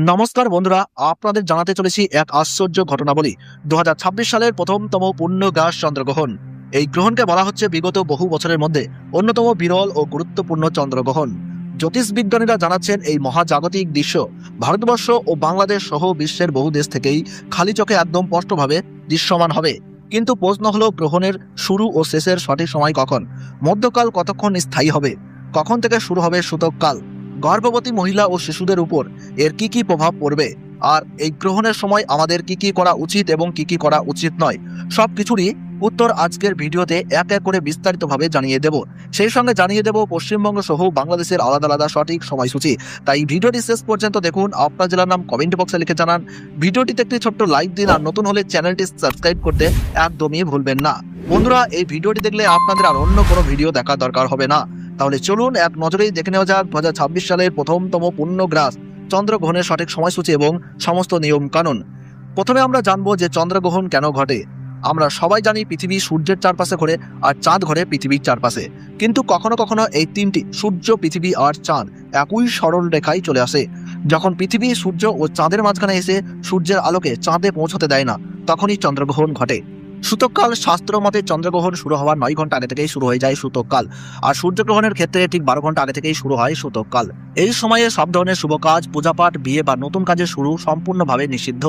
নমস্কার বন্ধুরা, আপনাদের জানাতে চলেছি এক আশ্চর্য ঘটনাবলী। 2026 সালের প্রথমতম পূর্ণ গ্রাস চন্দ্রগ্রহণ। এই গ্রহণকে বলা হচ্ছে বিগত বহু বছরের মধ্যে অন্যতম বিরল ও গুরুত্বপূর্ণ চন্দ্রগ্রহণ। জ্যোতিষবিজ্ঞানীরা জানাচ্ছেন এই মহাজাগতিক দৃশ্য ভারতবর্ষ ও বাংলাদেশ সহ বিশ্বের বহু দেশ থেকেই খালি চোখে একদম স্পষ্টভাবে দৃশ্যমান হবে। কিন্তু প্রশ্ন হলো, গ্রহণের শুরু ও শেষের সঠিক সময় কখন? মধ্যকাল কতক্ষণ স্থায়ী হবে? কখন থেকে শুরু হবে সূতককাল? গর্ভবতী মহিলা ও শিশুদের উপর এর কি কি প্রভাব পড়বে? আর এই গ্রহণের সময় আমাদের কি কি করা উচিত এবং কি কি করা উচিত নয়, সবকিছুরই উত্তর আজকের ভিডিওতে এক এক করে বিস্তারিতভাবে জানিয়ে দেব। সেই সঙ্গে জানিয়ে দেব পশ্চিমবঙ্গ সহ বাংলাদেশের আলাদা আলাদা সঠিক সময়সূচি। তাই ভিডিওটি শেষ পর্যন্ত দেখুন। আপনার জেলার নাম কমেন্ট বক্সে লিখে জানান। ভিডিওটিতে একটি ছোট্ট লাইক দিন, আর নতুন হলে চ্যানেলটি সাবস্ক্রাইব করতে একদমই ভুলবেন না। বন্ধুরা, এই ভিডিওটি দেখলে আপনাদের আর অন্য কোনো ভিডিও দেখার দরকার হবে না। তাহলে চলুন এক নজরেই দেখে নেওয়া যাক 2026 সালের প্রথমতম পূর্ণগ্রাস চন্দ্রগ্রহণের সঠিক সময়সূচি এবং সমস্ত নিয়ম কানুন। প্রথমে আমরা জানবো যে চন্দ্রগ্রহণ কেন ঘটে। আমরা সবাই জানি পৃথিবী সূর্যের চারপাশে ঘোরে আর চাঁদ ঘোরে পৃথিবীর চারপাশে। কিন্তু কখনো কখনো এই তিনটি, সূর্য, পৃথিবী আর চাঁদ, একই সরল রেখায় চলে আসে। যখন পৃথিবী সূর্য ও চাঁদের মাঝখানে এসে সূর্যের আলোকে চাঁদে পৌঁছতে দেয় না, তখনই চন্দ্রগ্রহণ ঘটে। সূতককাল শাস্ত্র মতে চন্দ্রগ্রহণ শুরু হওয়ার 9 ঘন্টা আগে থেকেই শুরু হয়ে যায় সূতককাল, আর সূর্যগ্রহণের ক্ষেত্রে ঠিক 12 ঘন্টা আগে থেকেই শুরু হয় সূতককাল। এই সময়ে সব ধরনের শুভ কাজ, পূজাপাঠ, বিয়ে বা নতুন কাজের শুরু সম্পূর্ণভাবে নিষিদ্ধ।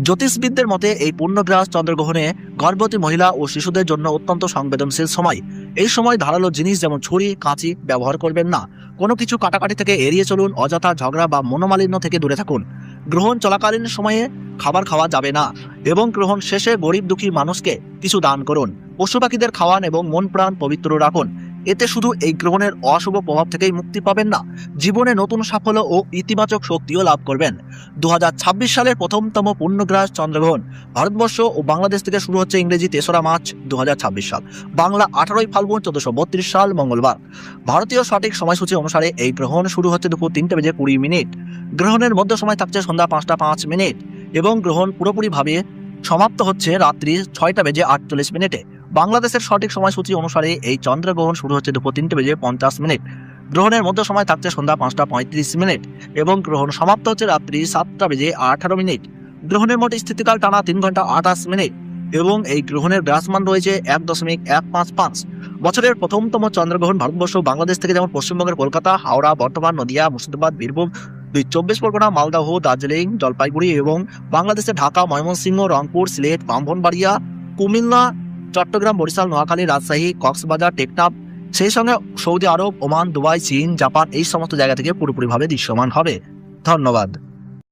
জ্যোতিষবিদদের মতে এই পূর্ণগ্রাস চন্দ্রগ্রহণে গর্ভবতী মহিলা ও শিশুদের জন্য অত্যন্ত সংবেদনশীল সময়। এই সময় ধারালো জিনিস যেমন ছুরি, কাঁচি ব্যবহার করবেন না। কোনো কিছু কাটাকাটি থেকে এড়িয়ে চলুন। অযথা ঝগড়া বা মনোমালিন্য থেকে দূরে থাকুন। গ্রহণ চলাকালীন সময়ে খাবার খাওয়া যাবে না এবং গ্রহণ শেষে গরিব দুঃখী মানুষকে কিছু দান করুন। পশু পাখিদের খাওয়ান এবং মন প্রাণ পবিত্র রাখুন। এতে শুধু এই গ্রহণের অশুভ প্রভাব থেকেই মুক্তি পাবেন না, জীবনে নতুন সাফল্য ও ইতিবাচক শক্তিও লাভ করবেন। 2026 সালের প্রথমতম পূর্ণগ্রাস চন্দ্রগ্রহণ ভারতবর্ষ ও বাংলাদেশ থেকে শুরু হচ্ছে ইংরেজি 3রা মার্চ 2026 সাল, বাংলা 18ই ফাল্গুন 1432 সাল মঙ্গলবার। ভারতীয় সঠিক সময়সূচি অনুসারে এই গ্রহণ শুরু হচ্ছে দুপুর 3:20 গ্রহণের মধ্য সময় থাকছে সন্ধ্যা 5:05 এবং গ্রহণ পুরোপুরিভাবে সমাপ্ত হচ্ছে রাত্রি 6:48। বাংলাদেশের সঠিক সময়সূচি অনুসারে এই চন্দ্রগ্রহণ শুরু হচ্ছে দুপুর 3:50। গ্রহণের মধ্য সময় থাকছে সন্ধ্যা 5:35 এবং গ্রহণ সমাপ্ত হচ্ছে রাত্রি 7:18। গ্রহণের মোট স্থিতিকাল টানা 3 ঘন্টা 28 মিনিট এবং এই গ্রহণের গ্রাসমান রয়েছে 1.155। বছরের প্রথমতম চন্দ্রগ্রহণ ভারতবর্ষ বাংলাদেশ থেকে যেমন পশ্চিমবঙ্গের কলকাতা, হাওড়া, বর্ধমান, নদিয়া, মুর্শিদাবাদ, বীরভূম, 24 পরগনা, মালদহ, দার্জিলিং, জলপাইগুড়ি এবং বাংলাদেশে ঢাকা, ময়মনসিংহ, রংপুর, সিলেট, ব্রাহ্মণবাড়িয়া, কুমিল্লা, চট্টগ্রাম, বরিশাল, নোয়াখালী, রাজশাহী, কক্সবাজার, টেকনাফ, সেই সঙ্গে সৌদি আরব, ওমান, দুবাই, চীন, জাপান, এই সমস্ত জায়গা থেকে পুরোপুরিভাবে দৃশ্যমান হবে। ধন্যবাদ।